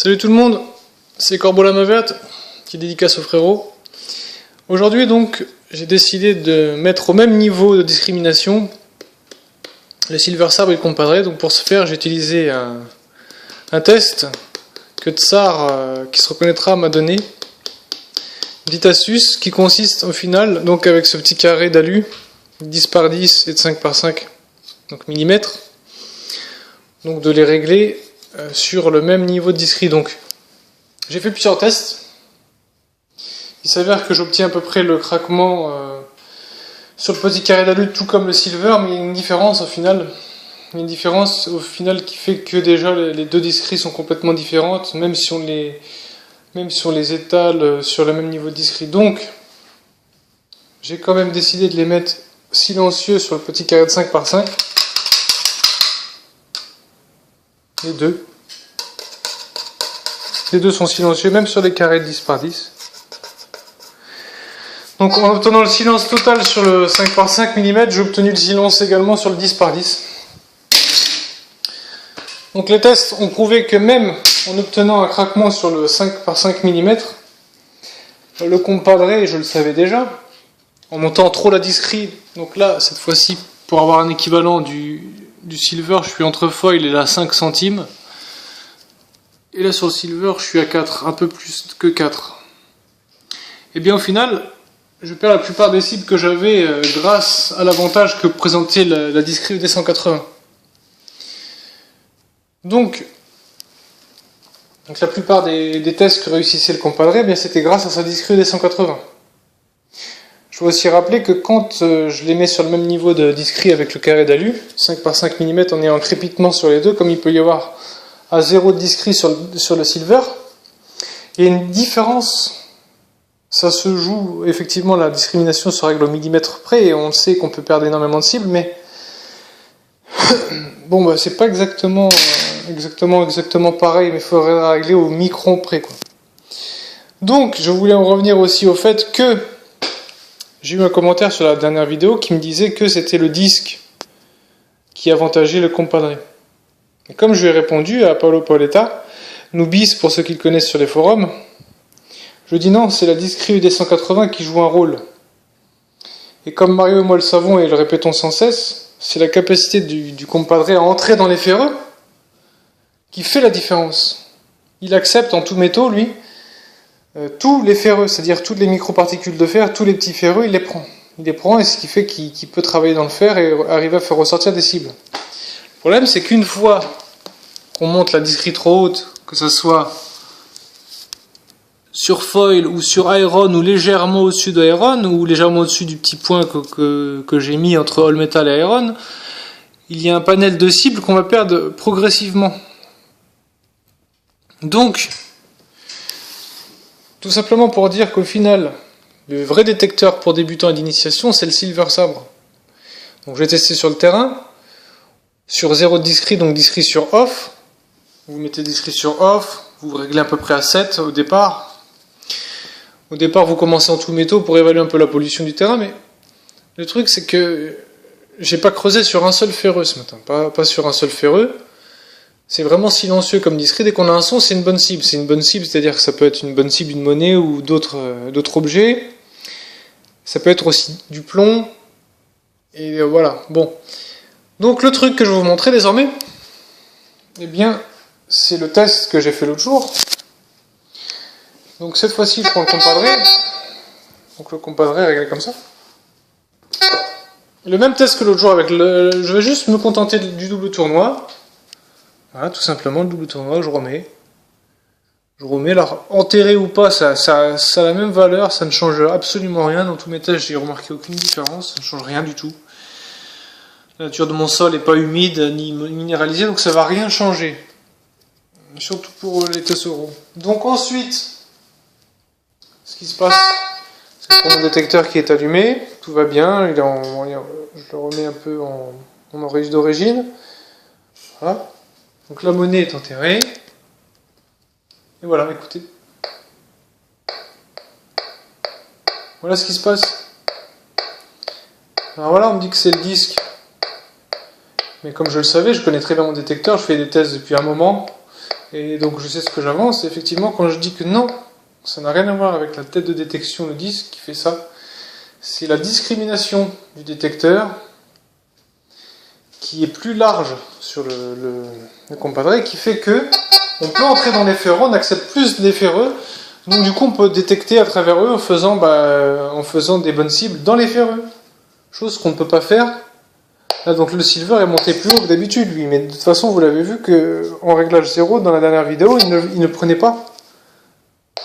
Salut tout le monde, c'est Corbo la Mauvette qui dédicace au frérot. Aujourd'hui donc j'ai décidé de mettre au même niveau de discrimination le Silver Sabre et le compadré. Donc pour ce faire j'ai utilisé un test que Tsar qui se reconnaîtra m'a donné. Une petite astuce qui consiste au final, donc avec ce petit carré d'alu 10 par 10 et de 5 par 5 donc millimètres, donc de les régler sur le même niveau de discri. Donc j'ai fait plusieurs tests. Il s'avère que j'obtiens à peu près le craquement sur le petit carré d'alu tout comme le silver, mais il y a une différence au final. Il y a une différence au final qui fait que déjà les deux discris sont complètement différentes, même si on les étale sur le même niveau de discri. Donc j'ai quand même décidé de les mettre silencieux sur le petit carré de 5 par 5. Les deux sont silencieux, même sur les carrés de 10 par 10. Donc en obtenant le silence total sur le 5 par 5 mm, j'ai obtenu le silence également sur le 10 par 10. Donc les tests ont prouvé que même en obtenant un craquement sur le 5 par 5 mm, le compadré, je le savais déjà, en montant trop la discri, donc là, cette fois-ci, pour avoir un équivalent du silver, je suis entre foil et là 5 centimes. Et là sur le silver, je suis à 4, un peu plus que 4. Et bien au final, je perds la plupart des cibles que j'avais grâce à l'avantage que présentait la discri ED180. Donc la plupart des tests que réussissait le compadré, eh bien c'était grâce à sa discri ED180. Je veux aussi rappeler que quand je les mets sur le même niveau de discri avec le carré d'alu, 5 par 5 mm en ayant un crépitement sur les deux, comme il peut y avoir à 0 de discri sur le silver, il y a une différence. Ça se joue, effectivement, la discrimination se règle au millimètre près, et on sait qu'on peut perdre énormément de cibles, mais bon, bah, c'est pas exactement pareil, mais il faudrait régler au micron près, quoi. Donc, je voulais en revenir aussi au fait que j'ai eu un commentaire sur la dernière vidéo qui me disait que c'était le disque qui avantageait le compadré. Et comme je lui ai répondu à Paolo Paoletta, Noobis pour ceux qui le connaissent sur les forums, je dis non, c'est la discri ED180 qui joue un rôle. Et comme Mario et moi le savons et le répétons sans cesse, c'est la capacité du compadré à entrer dans les ferreux qui fait la différence. Il accepte en tout métaux, lui, tous les ferreux, c'est-à-dire toutes les microparticules de fer, tous les petits ferreux, il les prend. Il les prend, et ce qui fait qu'il peut travailler dans le fer et arriver à faire ressortir des cibles. Le problème, c'est qu'une fois qu'on monte la discri trop haute, que ce soit sur foil ou sur iron ou légèrement au-dessus de iron ou légèrement au-dessus du petit point que j'ai mis entre all metal et iron, il y a un panel de cibles qu'on va perdre progressivement. Donc, tout simplement pour dire qu'au final, le vrai détecteur pour débutants et d'initiation, c'est le Silver Sabre. Donc j'ai testé sur le terrain, sur 0 de discri, donc discri sur off. Vous mettez discri sur off, vous réglez à peu près à 7 au départ. Au départ, vous commencez en tout métaux pour évaluer un peu la pollution du terrain, mais le truc, c'est que j'ai pas creusé sur un seul ferreux ce matin, pas sur un seul ferreux. C'est vraiment silencieux comme discri. Dès qu'on a un son, c'est une bonne cible. C'est une bonne cible, c'est-à-dire que ça peut être une bonne cible, une monnaie ou d'autres objets. Ça peut être aussi du plomb. Et voilà, bon. Donc le truc que je vais vous montrer désormais, eh bien, c'est le test que j'ai fait l'autre jour. Donc cette fois-ci, je prends le compadré. Donc le compadré est réglé comme ça. Le même test que l'autre jour avec je vais juste me contenter du double tournoi. Voilà, tout simplement, le double tournoi, je remets. Alors, enterré ou pas, ça a la même valeur, ça ne change absolument rien. Dans tous mes tests, j'ai remarqué aucune différence, ça ne change rien du tout. La nature de mon sol n'est pas humide ni minéralisée, donc ça ne va rien changer. Surtout pour les tesseraux. Donc ensuite, ce qui se passe, c'est que mon détecteur qui est allumé, tout va bien, je le remets un peu en registre d'origine. Voilà. Donc la monnaie est enterrée. Et voilà, écoutez. Voilà ce qui se passe. Alors voilà, on me dit que c'est le disque. Mais comme je le savais, je connais très bien mon détecteur, je fais des tests depuis un moment. Et donc je sais ce que j'avance. Effectivement, quand je dis que non, ça n'a rien à voir avec la tête de détection, le disque qui fait ça. C'est la discrimination du détecteur qui est plus large sur le compadré, qui fait que on peut entrer dans les ferreux, on accepte plus les ferreux, donc du coup on peut détecter à travers eux en faisant des bonnes cibles dans les ferreux. Chose qu'on ne peut pas faire. Là donc le silver est monté plus haut que d'habitude lui, mais de toute façon vous l'avez vu que en réglage 0 dans la dernière vidéo il ne prenait pas.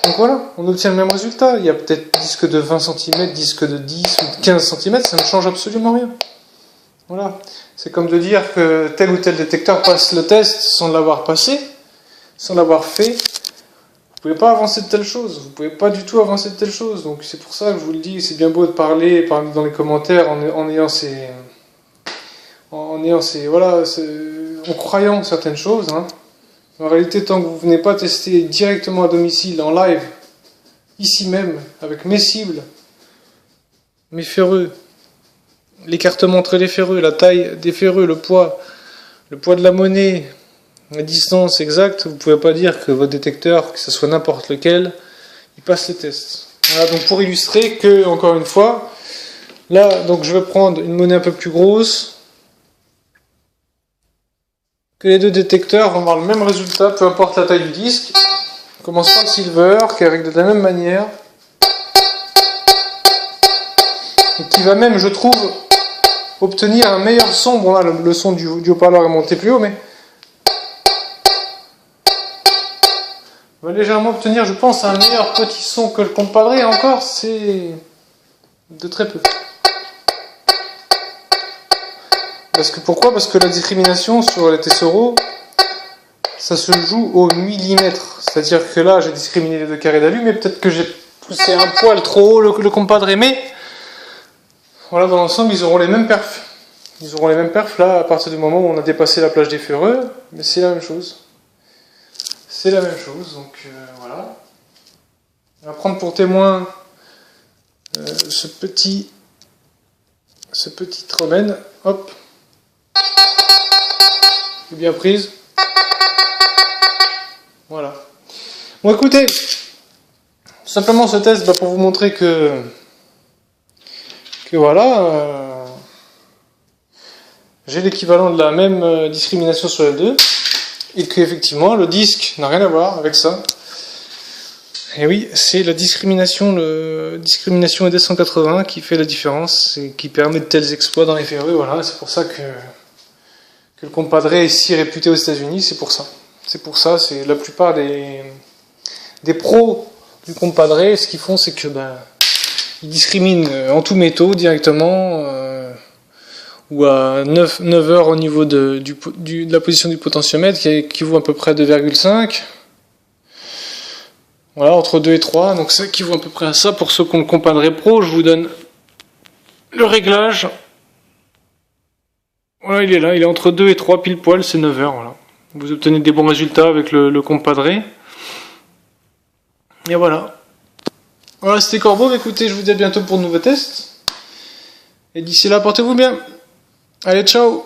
Donc voilà, on obtient le même résultat. Il y a peut-être disque de 20 cm, disque de 10 ou de 15 cm, ça ne change absolument rien. Voilà. C'est comme de dire que tel ou tel détecteur passe le test sans l'avoir passé, sans l'avoir fait. Vous pouvez pas avancer de telle chose, vous pouvez pas du tout avancer de telle chose. Donc c'est pour ça que je vous le dis, c'est bien beau de parler dans les commentaires en croyant certaines choses. Hein. En réalité, tant que vous ne venez pas tester directement à domicile, en live, ici même, avec mes cibles, mes ferreux, l'écartement entre les ferreux, la taille des ferreux, le poids de la monnaie, la distance exacte, vous ne pouvez pas dire que votre détecteur, que ce soit n'importe lequel, il passe les tests. Voilà, donc pour illustrer que, encore une fois, là, donc je vais prendre une monnaie un peu plus grosse, que les deux détecteurs vont avoir le même résultat, peu importe la taille du disque. On commence par le silver, qui est réglé de la même manière, et qui va même, je trouve, obtenir un meilleur son. Bon là, le son du haut-parleur est monté plus haut, mais on va légèrement obtenir, je pense, un meilleur petit son que le compadre, et encore, c'est de très peu. Pourquoi ? Parce que la discrimination sur les Tesoro, ça se joue au millimètre. C'est-à-dire que là, j'ai discriminé les deux carrés d'alu, mais peut-être que j'ai poussé un poil trop haut le compadre, mais voilà, dans l'ensemble, ils auront les mêmes perfs. Ils auront les mêmes perfs là, à partir du moment où on a dépassé la plage des ferreux, mais c'est la même chose. C'est la même chose, donc voilà. On va prendre pour témoin ce petit tromène. Hop. Bien prise. Voilà. Bon, écoutez, simplement ce test pour vous montrer que voilà, j'ai l'équivalent de la même discrimination sur les deux, et qu'effectivement le disque n'a rien à voir avec ça. Et oui, c'est la discrimination ED180 qui fait la différence et qui permet de tels exploits dans les ferreux. Voilà, c'est pour ça que le compadre est si réputé aux États-Unis, c'est pour ça. C'est la plupart des pros du compadre, ce qu'ils font, c'est que ils discriminent en tout métaux directement, ou à 9 heures au niveau de la position du potentiomètre, qui équivaut à peu près à 2,5. Voilà, entre 2 et 3, donc ça équivaut à peu près à ça. Pour ceux qui ont le compadre pro, je vous donne le réglage. Voilà, il est là, il est entre 2 et 3 pile poil, c'est 9 heures, voilà. Vous obtenez des bons résultats avec le compadre. Et voilà. Voilà, c'était Corbeau. Écoutez, je vous dis à bientôt pour de nouveaux tests. Et d'ici là, portez-vous bien. Allez, ciao!